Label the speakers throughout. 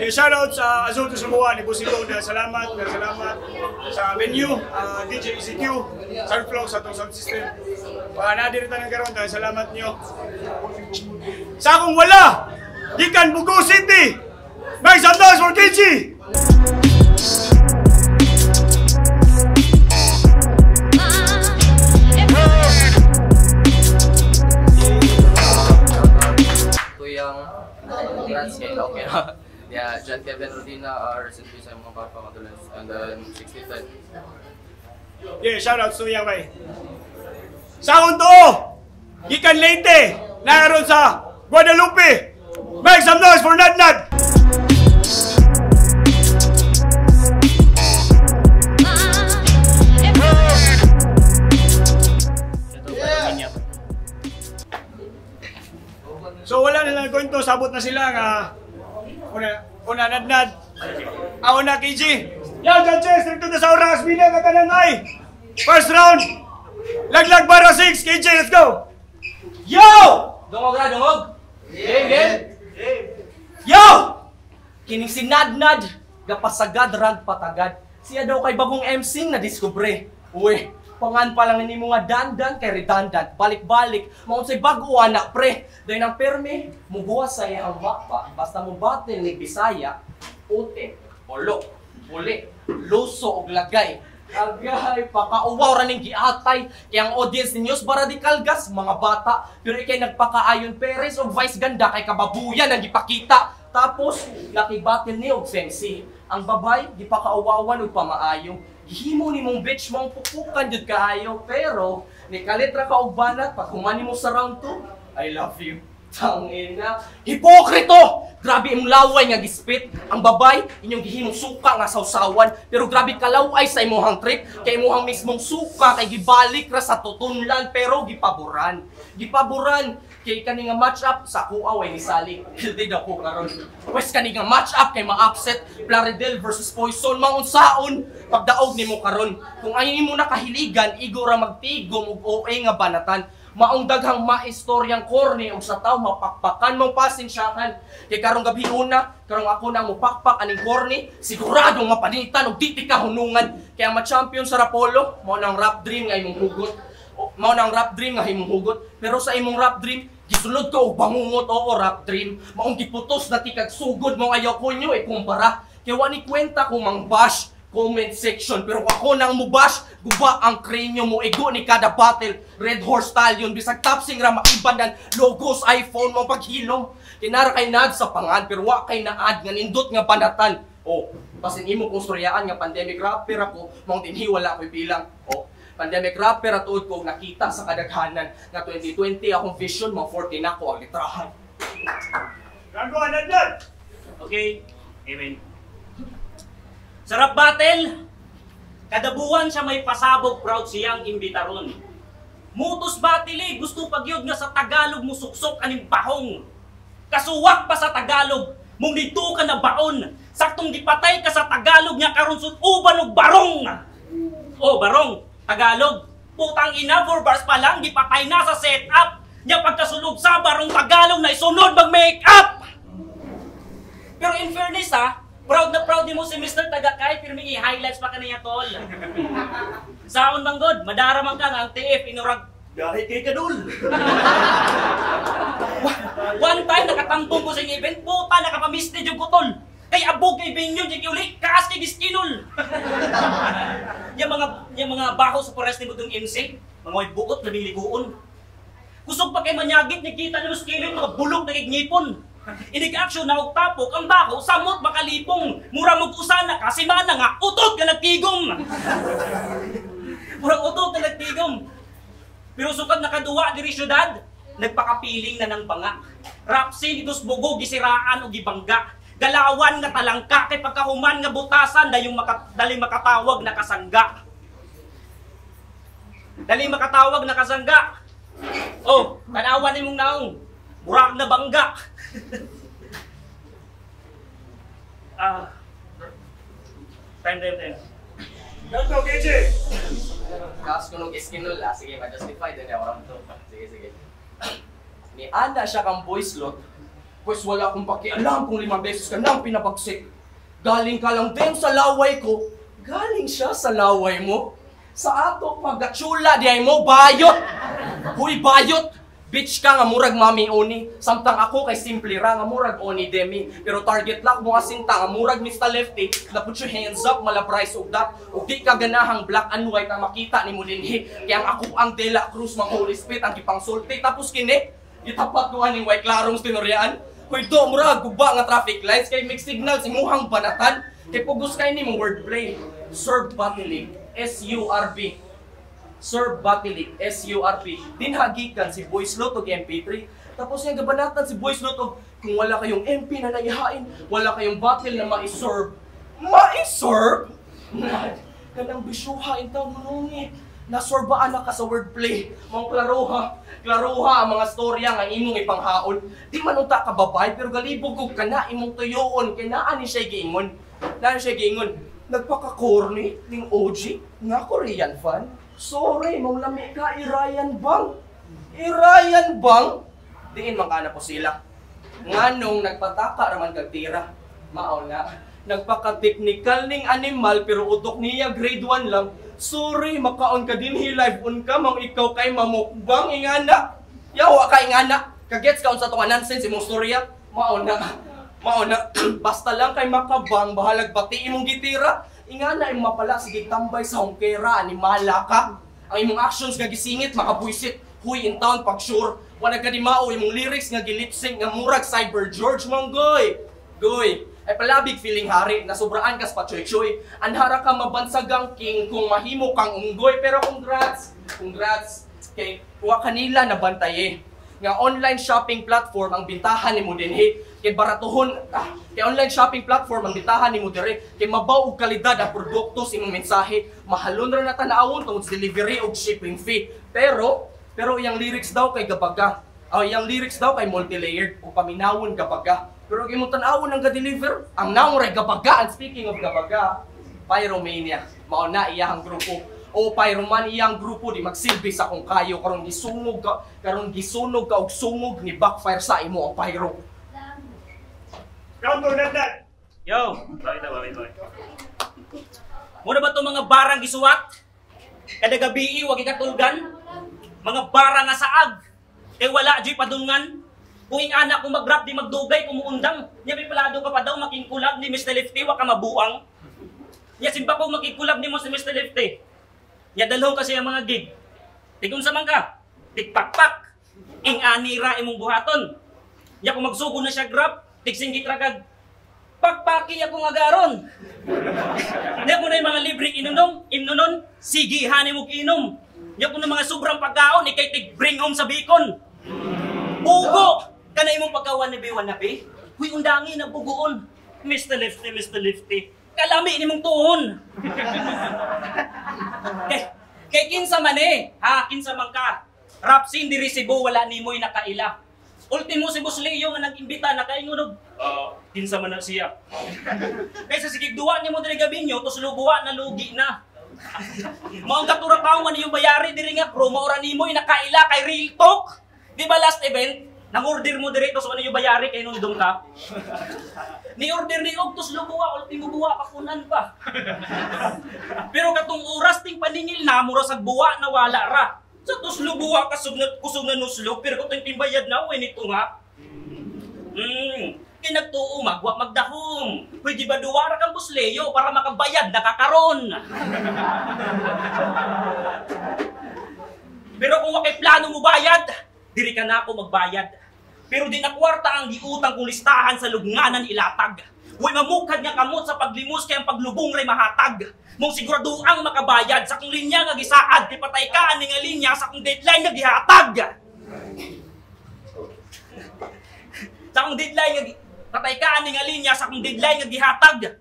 Speaker 1: Shoutout sa Azul to Samoa ni Busigo na salamat sa venue, DJ ECQ, Soundflow sa itong sound system. Nadirita ng karoon dahil salamat nyo. Sa akong wala, gikan Bugo City, may sandas for KG!
Speaker 2: Congrats kay okay na. Yeah, John Kevin Rodina, recently sa mga papa matulas, and then 65.
Speaker 1: Yeah, shoutout to Yang Bay. Sa akong to, gikan Leyte, nakaroon sa Guadalupe. Make some noise for Nad Nad! So wala na lang kwento, sabot na sila nga una Nad-Nad, ako na KG. Yan, judges, stricto na sa oras, bilang ka kanangay. First round, laglag bara 6, KG, let's go! Yo!
Speaker 3: Dungog na, dungog!
Speaker 2: Game!
Speaker 3: Yo! Kining si Nad-Nad, gapasagad rag patagad. Siya daw kay bagong MC na diskubre. Uy, pangan pa lang ni mga dandan kay redundant. Balik-balik, maun say bago anak pre. Dahil ang permi, mubuwas sa iyang mapa. Basta mo batin ni Bisaya, ute, olo, uli, luso og lagay. Agay, pakauwaw ra ning giatay. Kaya ang audience ni News Radical Gas, mga bata. Pero ikay nagpakaayon Perez o vice ganda kay kababuyan ang gipakita. Tapos, nakibatin ni og sensi. Ang babay, gipakauwawan og pamaayo. Himo ni mong bitch mong pupukan jud kaayo. Pero, ni kalitra ka og banat, pag humani mo sa round 2, I love you. Tangina. Hipokrito! Grabe imong laway nga gispit. Ang babay, inyong gihimong suka nga sausawan. Pero grabe kalaway sa imuhang trip. Kay imuhang mismong suka, kay gibalik ra sa tutunlan. Pero gipaboran. Gipaboran. Kay kani nga match up sa kuaway ni Sally. Hindi daw ko karon. Pwes kani nga match up kay ma-upset Plaridel versus Poison maunsaon pagdaog nimo karon. Kung ayon nimo nakahiligan, igo ra magtigom og OA nga banatan. Maong daghang maistoryang corny ug sa taw mapakpakan mong pasensyahan. Kay karong gabi una, karong ako nang mupakpak aning corny, siguradong mapanitan og di ka hunungan. Kaya ma-champion sa Rapolo, mao nang rap dream nga imong hugot. Mao nang rap dream nga imong hugot. Pero sa imong rap dream, gisulod ka og bangungot oo rap dream. Maong giputos na ti kag sugod mong ayaw kunyo ikumpara. Kay wa ni kwenta kung mang bash comment section, pero ako nang mubash, guba ang krenyo mo, ego ni kada battle, Red Horse Stallion, bisag tapsing ra maibanan, logos iPhone mo paghilom, kinara kay nad sa pangan, pero wa kay naad nga nindot nga banatan. Oh, pasin imo kung storyaan nga pandemic rapper ako, mong dinhiwala ko'y bilang. Oh, pandemic rapper at tuod ko nakita sa kadaghanan, nga 2020 akong vision, mga 14 ako ang litrahan.
Speaker 1: Gago, Nad-Nad!
Speaker 4: Okay, amen. Sarap battle! Kada buwan siya may pasabog, proud siyang imbitaron. Mutos battle gusto pagyod nga sa Tagalog mo suksok aning bahong. Kasuwak pa sa Tagalog, mong dito ka na baon. Saktong dipatay ka sa Tagalog nga karon sud uban og barong. Oh, barong, Tagalog. Putang ina, 4 bars pa lang, dipatay na sa setup. Nya pagkasulog sa barong Tagalog na isunod mag-make-up. Pero in fairness proud na proud mo si Mr. Tagakay, pero may highlights pa ka niya, tol. Saon bang god, madaraman ka nga ang TF, inurag, dahil kay kadul. One time, nakatampong ko sa event, puta, nakapamistage yung kutol. Kay abog kay Benyo, yung uli, kaas kay Giskinol. yung mga baho sa forest ni Budong MC, mga bukot na biliguon. Kusog pa kay manyagit, nakita nyo sa kilid, mga bulok na kigngipon. Inig-action na og tapok ang baho, samot makalipong. Mura mag-usana kasi mana nga, utot ka nagtigom. Murang utot ka nagtigom. Pero sukad nakaduwa diri syudad, nagpakapiling na ng banga. Rapsin itos bugo, gisiraan o gibangga. Galawan nga talangka, kay pagkahuman nga butasan, dali makatawag na kasangga. Dali makatawag na kasangga. Oh, tanawan ni mong naong. Murag na bangga. Time.
Speaker 1: Let's go, KJ!
Speaker 2: Kaos ko nung iskinol sige, ma-justify din yung round 2. Sige. Ni anda siya kang voice lot,
Speaker 3: Pues wala akong pakialam kung 5 beses ka nang pinabagsik. Galing ka lang din sa laway ko. Galing siya sa laway mo. Sa ato pagkatsula di ay mo, bayot! Huy, bayot! Bitch ka nga murag mami oni. Samtang ako kay simple ra nga murag oni demi. Pero target lock mo nga sinta nga murag Mr. Lefty. Na put your hands up, malabray og that. Ug di ka ganahang black and white ang makita ni mo dinhi. Kaya ako ang De La Cruz mang holy spit ang ipangsulti. Tapos kini, itapat ko aning white klarong tinuryaan. Hoy do murag guba nga traffic lights kay mixed signals imuhang banatan. Kay pugos kay ni mo wordplay. Serve Batilig, S-U-R-B. Serve Batilig, S-U-R-B. Dinhagikan si Boys Lotog MP3. Tapos yung gabanatan si Boys Lotog, kung wala kayong MP na naihain, wala kayong battle na ma-serve. Ma-serve? Kanang bisyuha intaw manungit. Nasorbaan na ka sa wordplay. Mga klaroha ang mga storya nga imong ipanghaon. Di man unta ka babay, pero galibog kog ka na imong tuyoon. Kaya naan ni siya giingon. Nagpaka-corny ning OG nga Korean fan. Sorry, mong lami ka, Irayan Bang. Irayan Bang? Diin man ka na po sila. Nganong nagpataka raman kag tira. Mao na. Nagpaka-technical ning animal pero utok niya grade 1 lang. Sorry, makaon ka din live on ka, mang ikaw kay mamukbang, ingana. Yawa ka, ingana. Kagets ka sa tunga nonsense, imong storya. Mao na. Basta lang kay makabang, bahalag bati imong gitira. Ingana, imong mapala, sige tambay sa hongkera, animala ka. Ang imong actions nga gisingit, makabuisit. Huy, in town, pag sure. Wala ka di mao, imong lyrics nga gilipsing, nga murag Cyber George, manggoy. Goy. Ay palabig feeling hari, nasubraan ka sa pachoy-choy. Anhara ka mabansagang king kung mahimo kang unggoy. Pero congrats! Kay kuha kanila na bantaye. Nga online shopping platform ang bintahan ni mo dinhi. Kay baratuhon, kay online shopping platform ang bintahan ni mo dire. Kay mabaw og kalidad ang produkto sa imong mensahe. Mahalon ra na tanawon tungod sa delivery og shipping fee. Pero iyang lyrics daw kay gabaga. Iyang lyrics daw kay multi-layered o paminawon gabaga. Pero kung mo tanawon ang ga-deliver, ang naong ray gabaga. And speaking of gabaga, Pyromania, mao na iyang grupo. O Pyroman iyang grupo di magsilbi sa kung kayo karon gisunog ka og sungog ni backfire sa imo ang pyro.
Speaker 1: Counter that.
Speaker 4: Yo, bakit. Muna ba itong mga barang gisuwat? Kada gabi, wag ikatulgan? Mga barang nga saag. Kay wala, di padungan. Kung yung anak kong mag-rap, di magdugay, kumuundang. Niya may palado ka pa daw, makingkulab ni Mr. Lefty, wag ka mabuang. Niya simba ko makingkulab ni mo si Mr. Lefty. Niya dalhong kasi ang mga gig. Tigong sa ka, tikpak-pak. Ing anira imong buhaton. Niya kung magsugo na siya grab, tigsing gitragag. Pakpaki akong agaron. Niya kung na yung mga libreng imnunon, sige hanin mo kinom. Niya kung na mga sobrang pagkaon, ikay tig-bring home sa bacon. Bugo! Kana imong pagkawan ni Bewan na be? Huy, undangi na bugoon. Mr. Lefty. Kalami ni mong tuhon. Kay kinsa man kinsa man ka. Rap scene diri Cebu, wala ni mo'y nakaila. Ultimo si Boss Leo nga nag-imbita, nakaingunog. Kinsa man na siya. Kaysa sige duwa ni mo diri gabi nyo, tos lubuwa na lugi na. Maong katurakawan niyo bayari diri nga, promo ora ni mo'y nakaila kay Real Talk. Di ba last event? Nang-order mo direct, so ano yung bayari kay nung ka? Ni-order ni Og, tos lubuwa, ultimo buwa, kakunan pa. Pero katong oras ting paningil na, mura sa buwa, nawala ra. Sa tos lubuwa, kusog na nuslo, pero katong timbayad na, uwi nito nga. Kinagtuo, magwa magdahom. Pwede ba duwara kang Busleo para makabayad na kakaron? Pero kung wakay plano mo bayad, diri ka na ako magbayad. Pero di na kwarta ang giutang kong listahan sa lugnanan ilatag. Huwag mamukad nga kamot sa paglimos kay ang paglubong ray mahatag. Mong sigurado ang makabayad sa kong linya nga gisaad, kay patay ka ani nga linya sa kong deadline nga gihatag. Sa kong deadline nga patay ka ani nga linya sa kong deadline nga gihatag.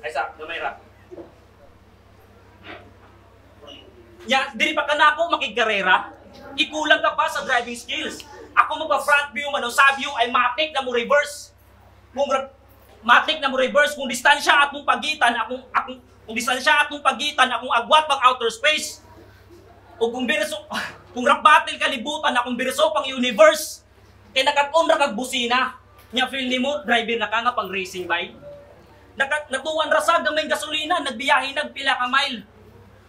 Speaker 4: Ay sa, gamay ra. Ya, diri pa ka na ako makigkarera. Ikulang ka pa sa driving skills. Ako magpa-front view, sa view ay matik na mo reverse. Kung distansya atong pagitan, akong agwat pang outer space. O kung rap battle kalibutan, akong birso pang universe. Kay nakat-on ra kag busina. Nya feel nimo driver na ka nga pang racing bike. Natuwan ra sa gamay gasolina, nagbiyahe nagpila ka mile.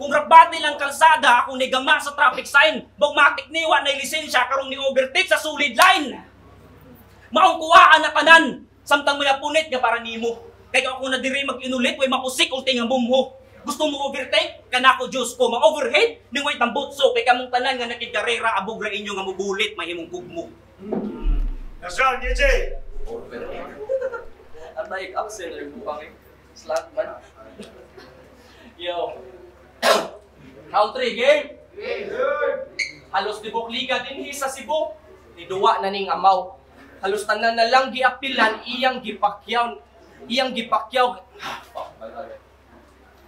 Speaker 4: Kung rabati lang kalsada, ako nigama sa traffic sign, bugmatik niwa na lisensya karong ni overtake sa solid line. Maong kuwaan na kanan, samtang may punit nga para nimo. Kaya ako na diri mag-inulit, way makusik ulti nga bumho. Gusto mo overtake? Kanako Diyos ko, ma-overhead, ning way tambutso, kay kamong tanan nga nakikarera, abog ra inyo nga mubulit, mahimong gugmo.
Speaker 1: That's right, DJ.
Speaker 3: Atay absent yung bukang slot man. Yo. Round 3, game! Halos tibok liga din sa Cebu. Niduwa na ning amaw. Halos tanan na lang giapilan iyang gipakyaw.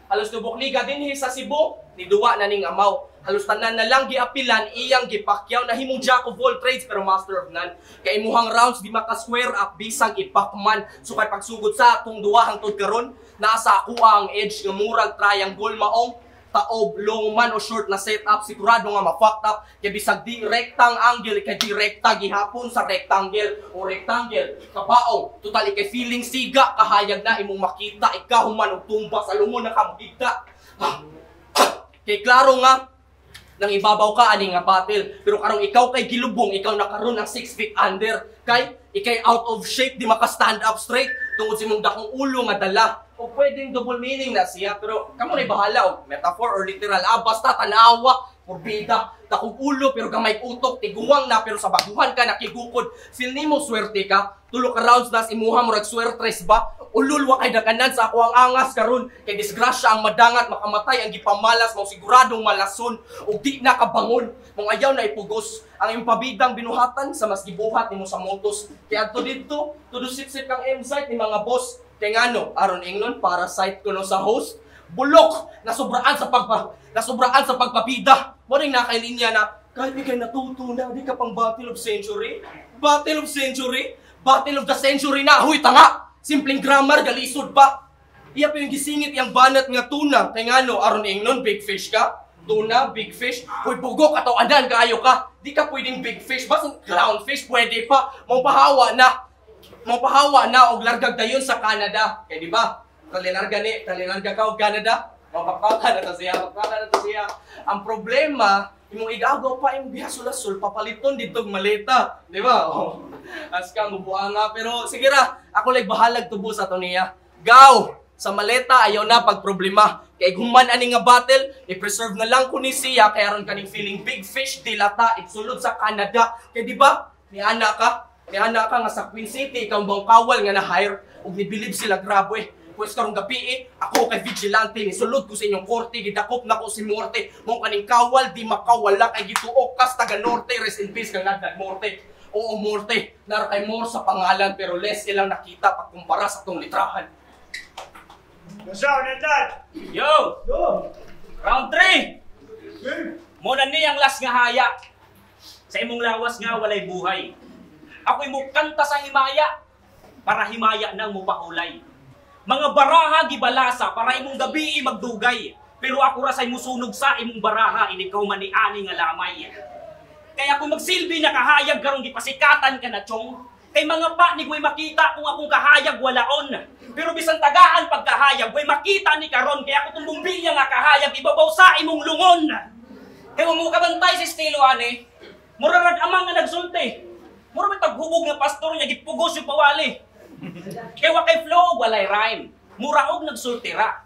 Speaker 3: Halos tibok liga din sa Cebu. Niduwa na ning amaw. Halos tanan na lang giapilan iyang gipakyaw na himong jack of all trades pero master of none. Kay imuhang rounds di maka-square up bisag ipakman. So kay pagsugod sa atong duwa hangtod karon, nasa ako ang edge nga murag triangle maong taob, long man o short na setup, sigurado nga ma-fucked up. Kaya bisag di rectang angle, kaya direkta gihapon sa rectangle o rectangle. Kabaong, total kay feeling siga, kahayag na imong makita, ikaw man o tumba sa lumon na kamugigda. Kay klaro nga, nang ibabaw ka ani nga battle, pero karong ikaw kay gilubong, ikaw nakaroon ng 6 feet under. Kay ikay out of shape, di maka-stand up straight, tungod si mong dakong ulo nga dala. O pwedeng double meaning na siya, pero kamo na bahala o metaphor or literal. Basta tanawa, porbida, dakong ulo pero gamay utok, tiguwang na pero sa baguhan ka nakigukod. Feel nimo swerte ka, tulo ka rounds nas imuha mo rag swertres ba? Ulul wa kay dakanan sa ako ang angas karon, kay disgrasya ang madangat, makamatay ang gipamalas, mong siguradong malason ug di na kabangon. Mong ayaw na ipugos ang imong pabidang binuhatan sa mas gibuhat nimo sa motos. Kay adto didto, tudo sip-sip kang M-site ni mga boss. Kaya nga no, aron England, para site ko no sa host, bulok, nasubraan sa pagpapida. Waring nakailinya na, kahit ikay natutunan, di ka pang Battle of Century? Battle of Century? Battle of the Century na, huy tanga! Simpleng grammar, galisod pa. Iya pa yung gisingit yung banat nga tuna. Kaya nga no, aron England, big fish ka? Tuna, big fish, huy bugok, katawanan, kayo ka. Di ka pwedeng big fish, basta clownfish, pwede pa. Mapahawa na og largag dayon sa Canada. Kaya di ba? Talilarga ka og Canada. Mapapaka na to siya. Ang problema, imong igagaw pa imong bihasol-asol papaliton dito maleta, di ba? Oh. As ka mubuanga pero sige ra, ako lay bahalag tubo sa to niya. Gaw sa maleta ayaw na pagproblema. Kay human ani nga battle, i-preserve na lang ko ni siya kay aron kaning feeling big fish dilata itsulod sa Canada. Kay di ba? Ni ana ka nga sa Queen City, ikaw bang kawal nga na-hire ug nibilib sila grabe. Pues karong gabi ako kay vigilante ni sulod ko sa inyong korte, gidakop na ko si Morte. Mong kaning kawal di makawala kay gituok kas taga Norte, rest in peace kang Nagdag Morte. Oo Morte, nara kay more sa pangalan pero less ilang nakita pagkumpara sa tong litrahan.
Speaker 1: Nasaan Nagdag?
Speaker 4: Yo! Round 3! Muna niyang last nga haya. Sa imong lawas nga walay buhay. Ako'y mukanta sa himaya para himaya nang mupahulay. Mga baraha gibalasa para imong gabi magdugay. Pero ako ra say musunog sa imong baraha inikaw man ni ani nga lamay. Kaya kung magsilbi na kahayag karong gipasikatan ka na chong, kay mga pa ni way makita kung akong kahayag walaon. Pero bisan tagaan pagkahayag way makita ni karon kaya ako tong bumbilya nga kahayag ibabaw sa imong lungon. Kay mo kabantay si estilo ani. Murarag amang nga nagsulti. Mura may taghubog nga pastor niya, gipugos yung pawali. Kaya wakay flow og walay rhyme. Mura og nagsultira.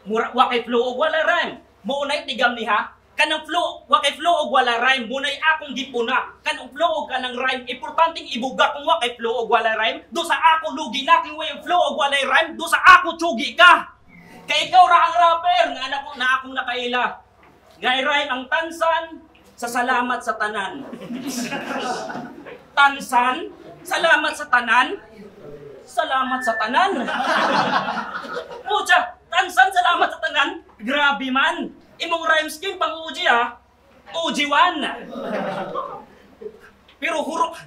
Speaker 4: Wakay flow og walay rhyme. Muunay tigam niha. Kanang flow, wakay flow og walay rhyme. Munay akong gipuna. Kanang flow og kanang rhyme. Importanteng ibuga kung wakay flow og walay rhyme. Do sa ako lugi na king way flow og walay rhyme. Do sa ako tsugi ka. Kaya ikaw ra ang rapper nga anak na akong nakaila. Ngay rhyme ang tansan sa salamat sa tanan. Tansan, salamat sa tanan. Salamat sa tanan. Pucha, tansan, salamat sa tanan. Grabe man. Imong rhyme scheme pang uji ha. Uji 1. Pero hurok.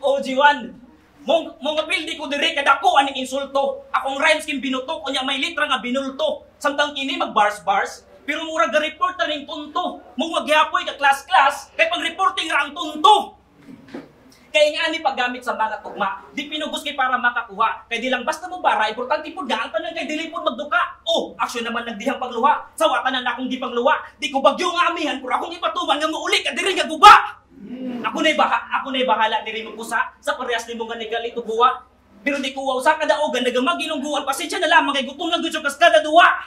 Speaker 4: Uji 1. Mong apil di ko diri kadako aning insulto. Akong rhyme scheme binuto kunya may litra nga binulto. Samtang kini mag bars. pero murag ga-report na ning tunto. Mong magyapoy ka class-class, kay pag-reporting ra ang tunto. Kaya nga ni paggamit sa mga tugma, di pinugos kay para makakuha. Kaya di lang basta mo bara, importante po gaan tanan kay dili po magduka. Oh, aksyon naman nagdihang pagluha. Sawatan na akong di pagluha. Di ko bagyo nga amihan, pero akong ipatuman nga mauli ka diri nga guba. Ako na'y bahala diri mo pusa sa parehas nimo nga nigali tubuwa. Pero di ko usa ka daogan nagamagilungguan, pasensya na lamang kay gutom lang gyud kas kada duwa.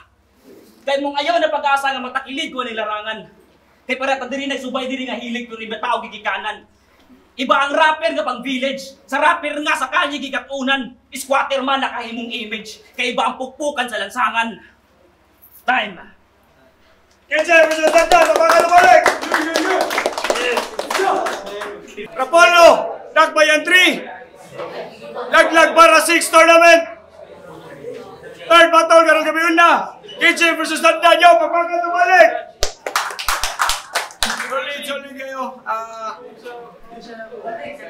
Speaker 4: Kay mong ayaw na pag-asa nga matakilid ko ni larangan. Kay para ta diri nagsubay diri nga hilig pero iba tao gigikanan. Iba ang rapper nga pang village. Sa rapper nga sa kalye gigatunan. Squatter man nakahimong image. Kay iba ang pukpukan sa lansangan. Time.
Speaker 1: Kaya versus Dandan, mapakalubalik! Rapolo, Nagbayan 3. Laglag para 6 tournament. Third battle, karong gabi una. KJ versus Dandan, yo, mapakalubalik! Solid kayo.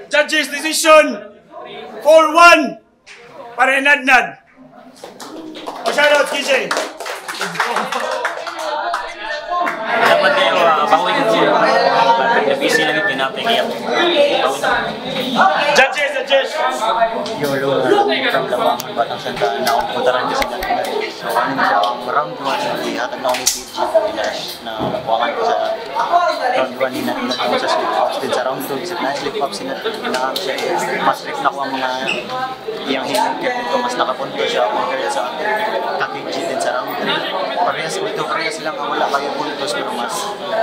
Speaker 1: Judges decision 4-1 para Nadnad. O shoutout KJ.
Speaker 5: Dapat kayo bawi ko siya. Busy lang yung pinapay kaya.
Speaker 1: Judges.
Speaker 5: Yung from Labang, Batang Santa, nakumputaran kasi natin. So ano siya, ang round 1, ihatag na ako ni PG na buwangan ko sa round 1 ni natin ko sa slip-ups. Din sa round 2, isip na slip-ups sinatinahan siya. Mas strict na ko ang mga iyang hinagkip ko. Mas nakapunto siya compare sa ka-PG din sa round 3. Parehas lang ang wala kayo puntos pero mas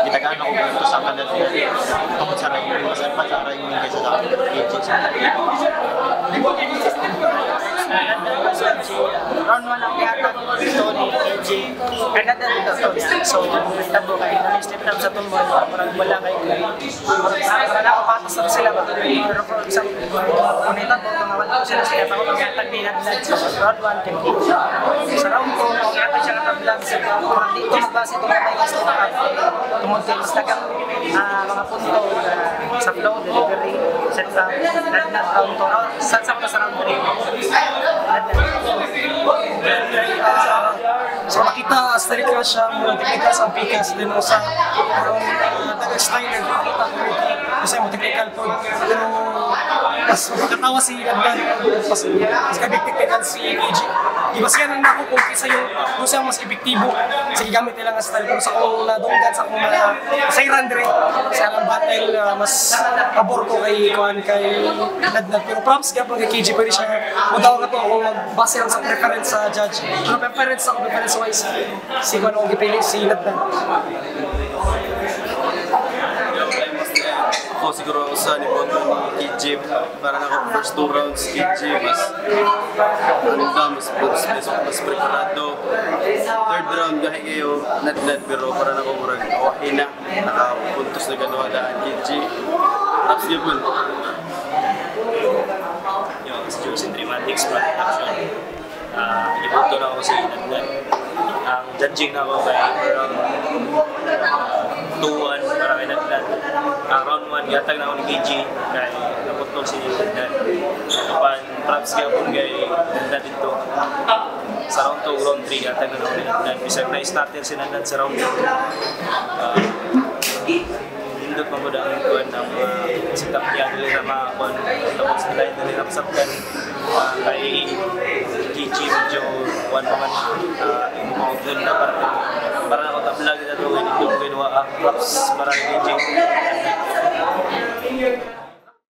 Speaker 5: itagaan ako puntos sa kanal tungkol sa rin mas empat sa rin yung kaysa sa PG sa
Speaker 6: round 1 ang ihatag ito ni PG kaya dito to niya so tabo kayo na-step up sa tumboy parang wala kayo para nakapatas na sila ba pero for example kunita po tumawal ko sila sa ihatag ko ihatag ni Nadnad sa round 1 kay PG sa round 2 ang ihatag siya katablang sa dito magbase ito na tayo step up tungkol kay Instagram mga punto sa flow, delivery, set up, Nadnad round 2 sa round 3
Speaker 7: so makita steady ka siya mula technical sa pikas din sa dagang style nakita ko kasi mo technical po pero mas makatawa si Nadnad mas kabig technical si PG ibasyan na ako kung kisa yung kung siya mas epektibo sige gamit nila nga style pero sa kung nadunggan sa kung sa Irandre sa ang battle mas pabor ko kay Nadnad pero props ka pag kay KG pwede siya mutaw ka to kung magbase lang sa preference sa judge pero preference wise si Juan ang gipili si Nadnad.
Speaker 8: Ako siguro sa nipondo ni KJ para na ako first 2 rounds KJ mas preparado. Third round gahi kayo Nadnad pero para na ako murag awahina nakapuntos na ganuhadaan KJ. Raps yun.
Speaker 5: Yung sa Juice and Dramatics production. Ibuto na ako si Nadnad. Ang judging na ako kay around 2-1 para kay Nadnad. Round 1, gatag na ako ni KG kay naputol si Nadnad. Kapan props kaya po kay Nadnad dito. Sa round 2, round 3, gatag na ako ni Nadnad. Bisag na-starter si Nadnad sa round 2. Hindot mo ba ang kuwan ng setup niya nila na mga kuwan. Tapos nila yung napasapkan kay KG medyo 1 naman yung mga doon na para ako tablag na ito yung ginawa props para kay KG.